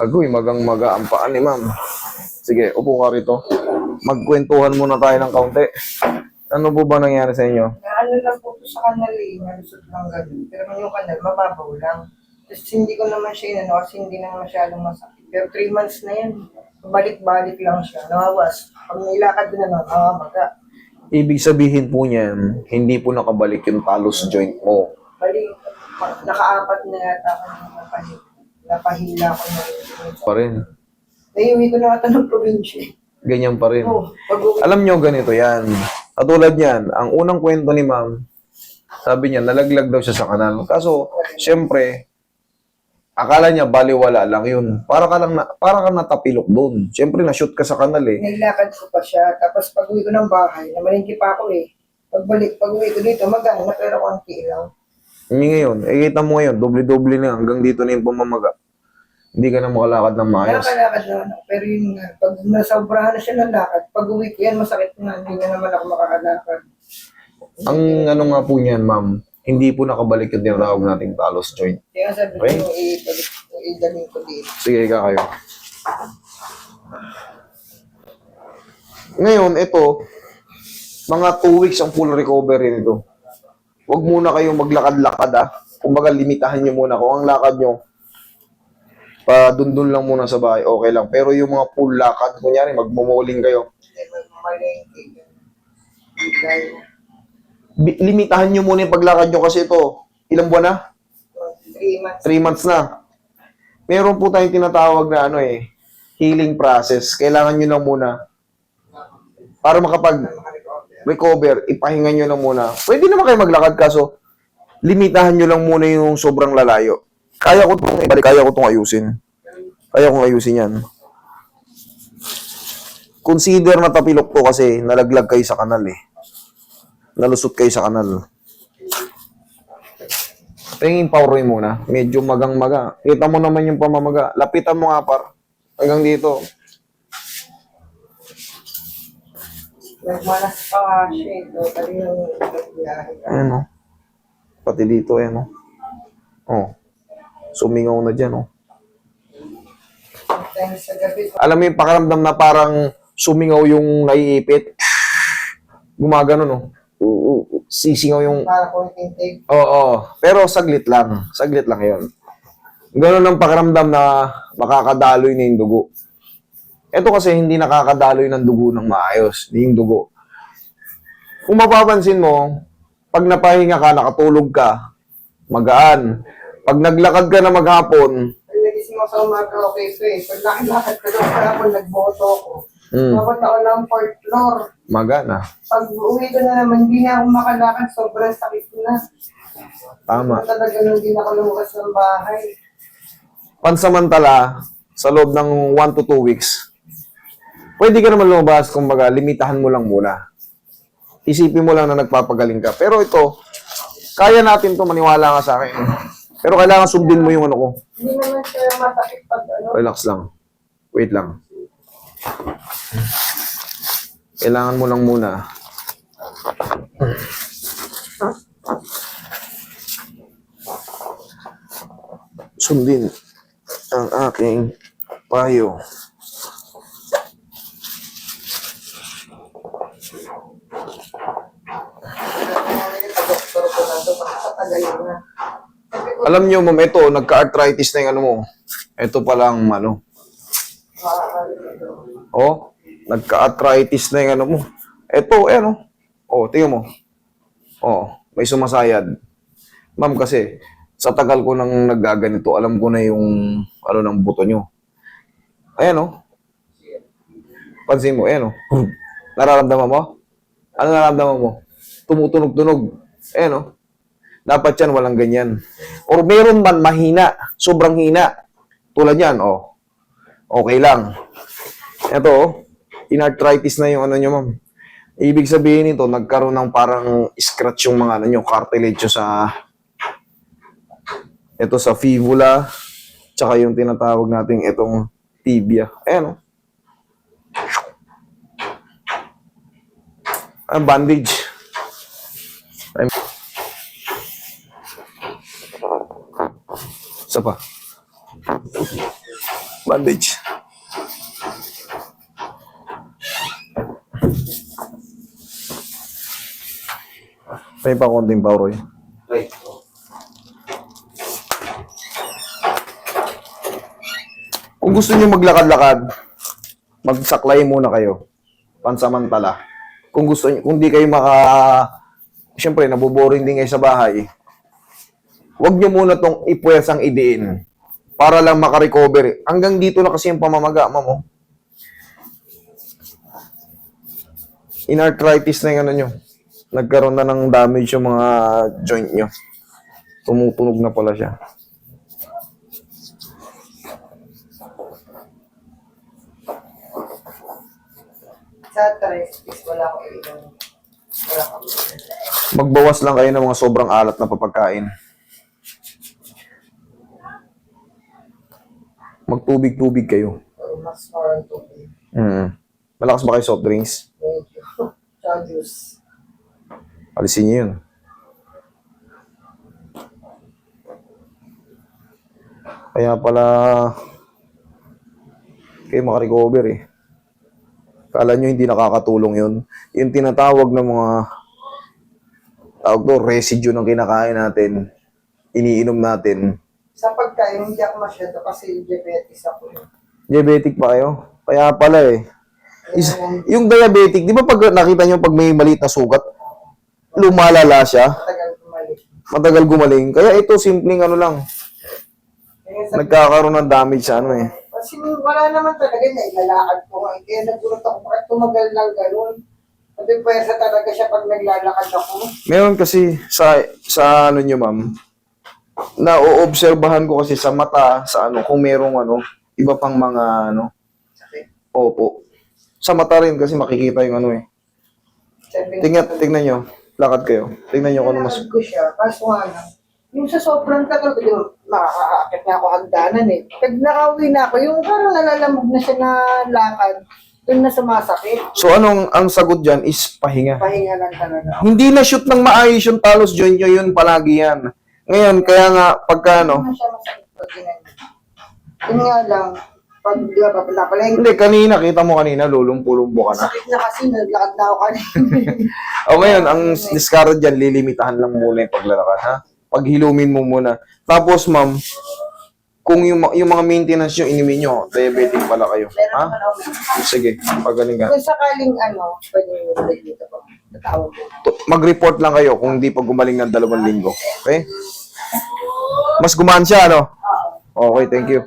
Agoy, magang-maga ang paan ni ma'am. Sige, upo ka rito. Magkwentuhan muna tayo ng kaunti. Ano po ba nangyari sa inyo? Ano lang po ito sa kanal eh, nalusot lang ganun. Pero yung kanal, mababaw lang. Tapos hindi ko naman siya inano kasi hindi naman masyadong masakit. Pero 3 months na yan. Balik-balik lang siya. Nawawas. Pag nilakad ko na lang, nakamaga. Ibig sabihin po niyan, hindi po nakabalik yung talus joint mo. Balik, nakaapat na yata ako ng napahila ko na Pa rin. naiuwi ko na ata ng probinsya. Ganyan pa rin. Oh, pag-uwi. Alam nyo, ganito yan. Katulad niyan, ang unang kwento ni ma'am, sabi niya, nalaglag daw siya sa kanal. Kaso, syempre, akala niya baliwala lang yun. Para ka natapilok doon. Syempre, na-shoot ka sa kanal eh. Nailakad ko pa siya. Tapos pag-uwi ko ng bahay, namalingki pa ako eh. Pag-uwi ko dito, magana na pero konti lang. Hindi ngayon, kita mo ngayon, doble-doble na hanggang dito na yung pamamaga. Hindi ka na makalakad ng maayos. Nakakalakad na, pero yun nga, pag nasobrahan na siya ng lakad, pag uwi ko yan, masakit na, hindi na naman ako makakalakad. Ang ano nga po niyan, ma'am, hindi po nakabalik yung tinatawag nating talus joint. Kaya sabi ko, Okay. idalhin ko dito. Sige, ika kayo. Ngayon, ito, mga 2 weeks ang full recovery nito. Huwag muna kayong maglakad-lakad Kumbaga, limitahan nyo muna. Kung ang lakad nyo, pa-dundun lang muna sa bahay, okay lang. Pero yung mga full lakad, kunyari, magmumuling kayo, Hindi malengke. Dahil, limitahan nyo muna yung paglakad nyo kasi ito, ilang buwan na? 3 months. 3 months na. Meron po tayong tinatawag na healing process. Kailangan nyo lang muna, para makapag-recover, ipahinga nyo lang muna. Pwede naman kayo maglakad kaso, limitahan nyo lang muna yung sobrang lalayo. Kaya ko itong ayusin. Kaya kong ayusin yan. Consider na tapilok to kasi nalaglag kayo sa kanal eh. Nalusot kayo sa kanal. Tingin power muna. Medyo magang-maga. Kita mo naman yung pamamaga. Lapitan mo nga par. Hanggang dito. Nagmanas pa nga siya eh. Totally yung nagbiyahe. Ayan o. Pati dito, ayan o. Oh. Sumingaw na dyan o. Sometimes sa gabi, Alam mo yung pakaramdam na parang sumingaw yung naiipit? Gumagano no? Sisingaw yung... para ko intake. Oo. Pero saglit lang. Saglit lang yun. Ganun ang pakaramdam na makakadaloy na yung dugo. Ito kasi hindi nakakadaloy ng dugo ng maayos. Yung dugo. Kung mapapansin mo, pag napahinga ka, nakatulog ka, magaan. Pag naglakad ka na maghapon, Pag nagising ako sa umaga, okay ko eh. Pag lakad ka doon, kaya ako nagboto ako. Dapat ako ng 4th floor. magana. Pag uwi ko na naman, hindi na ako makalakad. Sobrang sakit na. Tama. Talaga nung hindi na ako lumabas ng bahay. Pansamantala, sa loob ng 1 to 2 weeks, pwede ka naman lumabas, kumbaga, limitahan mo lang muna. Isipin mo lang na nagpapagaling ka. Pero ito, kaya natin to, maniwala ka sa akin. Pero kailangan sundin mo yung ano ko. Hindi naman siya masakit pag ano. Relax lang. Wait lang. Kailangan mo lang muna. Sundin ang aking payo. Doktor ko na doon, makakatagal na. Alam nyo, ma'am, ito, nagka-arthritis na yung ano mo. Ito palang, oh, nagka-arthritis na yung ano mo. Ito, oh, tingnan mo. Oh, may sumasayad. Ma'am, kasi, sa tagal ko nang naggaganito, alam ko na yung, ng buto nyo. Ayan, oh. Pansin mo, ayan, oh. Nararamdaman mo? Ano nararamdaman mo? Tumutunog-tunog. Ayan, oh. Dapat yan, walang ganyan. Or meron man mahina, sobrang hina. Tulad yan, oh. Okay lang. Ito, oh. In-arthritis na yung ano nyo, ma'am. Ibig sabihin nito, nagkaroon ng parang scratch yung mga nyo, cartilage sa ito sa fibula, tsaka yung tinatawag nating itong tibia. Ayan, oh. Bandage. Isa pa. Bandage. May pa konting pa, Roy. Right. Kung gusto niyo maglakad-lakad, magsaklay muna kayo. Pansamantala. Kung gusto niyo, kung di kayo siyempre, naboboring din kayo sa bahay, huwag niyo muna tong ipwesang idiin para lang makarecover. Hanggang dito na kasi yung pamamaga, ma'am. In-arthritis na yung ano nyo. Nagkaroon na ng damage yung mga joint nyo. Tumutunog na pala siya. Sa tres, wala ko ilang. Wala ko. Magbawas lang kayo ng mga sobrang alat na papagkain. Magtubig-tubig kayo. Mas parang tubig. Malakas ba kayo soft drinks? Medyo. Tsaka juice. Alisin niyo yun. Kaya pala kayo makarecover eh. Kala nyo hindi nakakatulong yun. Yung tinatawag ng mga tawag to, residue ng kinakain natin, iniinom natin. Sa pagkain, hindi ako masyado kasi diabetes ako. Diabetic pa kayo? Kaya pala eh. Yung diabetic, di ba pag nakita nyo pag may maliit na sugat, lumalala siya, Matagal kumalik. matagal gumaling. Kaya ito, simpleng ano lang, Kaya sa nagkakaroon ng damage sa ano eh. Kasi wala naman talaga na ilalakad ko. Kaya nagulot ako bakit tumagal lang ganun. Sabi pwersa talaga siya pag naglalakad ako. Meron kasi sa ano nyo ma'am, na-oobserbahan ko kasi sa mata, sa ano, kung merong ano, iba pang mga ano, Sakit. opo. Sa mata rin kasi makikita yung ano eh. Sabi Tingnan nyo, lakad kayo. Tingnan nyo kung ano mas... ko siya, kaso nga lang. Yung sa sobrang tagal ko, yung makakaakit na ako hagdanan eh. Pag nakauwi na ako, yung parang nalalamog na siya na lakad, doon na sumasakit. So anong ang sagot dyan is pahinga. Pahinga lang talaga. Hindi na shoot ng maayos yung talos joint nyo yun, palagi yan. Ngayon, kaya nga, pagka ano, Hindi na siya masakit pag ginanyan. Yun nga lang, pag di ba, papalapaleng, hindi, kanina, kita mo kanina, lulumpo-lumpo ka na. sakit na kasi, naglakad na ako kanina. O ngayon, ang discard dyan, lilimitahan lang muna yung paglalakad, ha? Paghilumin mo muna. Tapos, ma'am, kung yung mga maintenance nyo, inimin nyo, diabetic pala kayo. Meron Ha? naman ako. Sige, pagaling ka. Kung sakaling ano, pwede nyo ulit dito po. Tatawag ko. Mag-report lang kayo kung hindi pa gumaling ng 2 linggo. Okay? Mas gumaan siya, ano? Oo. Okay, thank you.